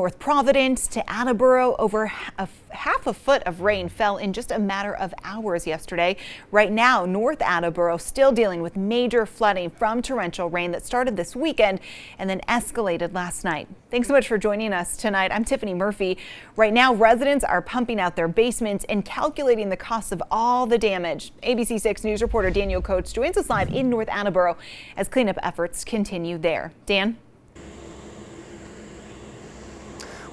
North Providence to Attleboro, over half a foot of rain fell in just a matter of hours yesterday. Right now, North Attleboro still dealing with major flooding from torrential rain that started this weekend and then escalated last night. Thanks so much for joining us tonight. I'm Tiffany Murphy. Right now, residents are pumping out their basements and calculating the costs of all the damage. ABC 6 News reporter Daniel Coates joins us live in North Attleboro as cleanup efforts continue there. Dan?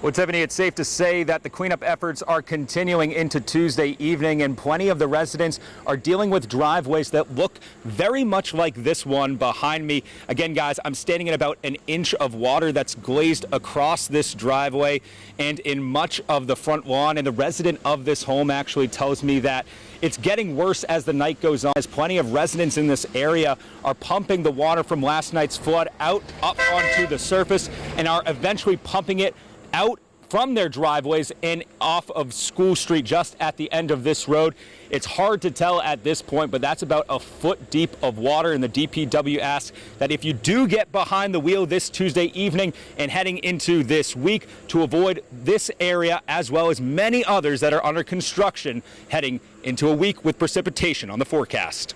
Well, Tiffany, it's safe to say that the cleanup efforts are continuing into Tuesday evening, and plenty of the residents are dealing with driveways that look very much like this one behind me. Again, guys, I'm standing in about an inch of water that's glazed across this driveway and in much of the front lawn. And the resident of this home actually tells me that it's getting worse as the night goes on, as plenty of residents in this area are pumping the water from last night's flood out up onto the surface and are eventually pumping it out from their driveways and off of School Street just at the end of this road. It's hard to tell at this point, but that's about a foot deep of water, and the DPW asks that if you do get behind the wheel this Tuesday evening and heading into this week, to avoid this area as well as many others that are under construction heading into a week with precipitation on the forecast.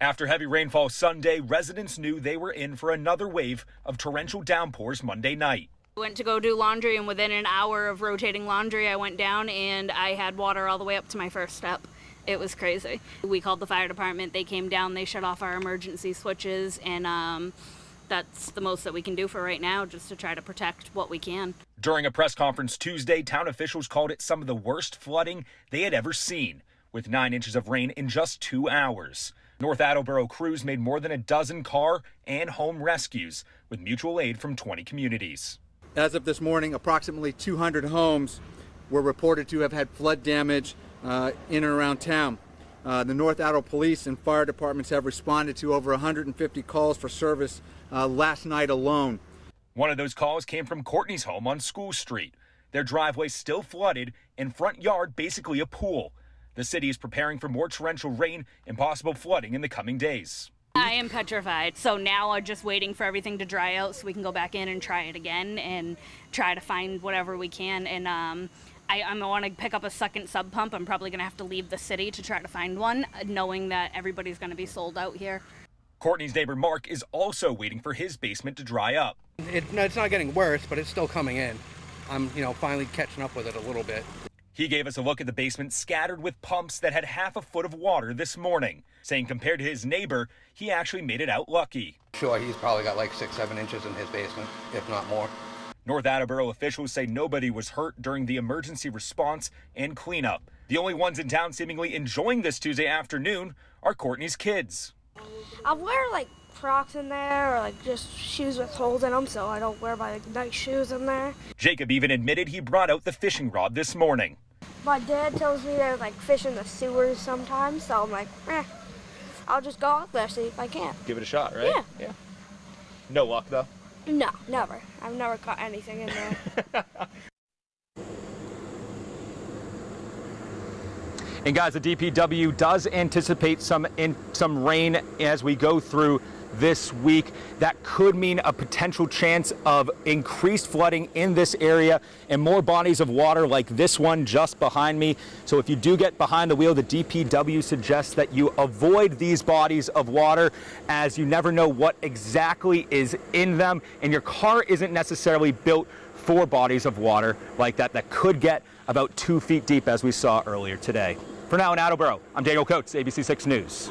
After heavy rainfall Sunday, residents knew they were in for another wave of torrential downpours Monday night. Went to go do laundry, and within an hour of rotating laundry, I went down and I had water all the way up to my first step. It was crazy. We called the fire department. They came down, they shut off our emergency switches, and that's the most that we can do for right now, just to try to protect what we can. During a press conference Tuesday, town officials called it some of the worst flooding they had ever seen, with 9 inches of rain in just 2 hours. North Attleboro crews made more than a dozen car and home rescues with mutual aid from 20 communities. As of this morning, approximately 200 homes were reported to have had flood damage in and around town. The North Attleboro Police and fire departments have responded to over 150 calls for service last night alone. One of those calls came from Courtney's home on School Street. Their driveway still flooded and front yard basically a pool. The city is preparing for more torrential rain and possible flooding in the coming days. I am petrified, so now I'm just waiting for everything to dry out so we can go back in and try it again and try to find whatever we can. And I want to pick up a second sub pump. I'm probably going to have to leave the city to try to find one, knowing that everybody's going to be sold out here. Courtney's neighbor Mark is also waiting for his basement to dry up. It's not getting worse, but it's still coming in. I'm, finally catching up with it a little bit. He gave us a look at the basement scattered with pumps that had half a foot of water this morning, saying compared to his neighbor, he actually made it out lucky. Sure, he's probably got like 6-7 inches in his basement, if not more. North Attleboro officials say nobody was hurt during the emergency response and cleanup. The only ones in town seemingly enjoying this Tuesday afternoon are Courtney's kids. I wear like Crocs in there, or like just shoes with holes in them, so I don't wear my nice shoes in there. Jacob even admitted he brought out the fishing rod this morning. My dad tells me there's like fish in the sewers sometimes, so I'm like, I'll just go out there, see if I can. Give it a shot, right? Yeah. No luck, though? No, never. I've never caught anything in there. And guys, the DPW does anticipate some rain as we go through this week. That could mean a potential chance of increased flooding in this area and more bodies of water like this one just behind me. So if you do get behind the wheel, the DPW suggests that you avoid these bodies of water, as you never know what exactly is in them, and your car isn't necessarily built for bodies of water like that could get about 2 feet deep, as we saw earlier today. For now in Attleboro, I'm Daniel Coates, ABC 6 News.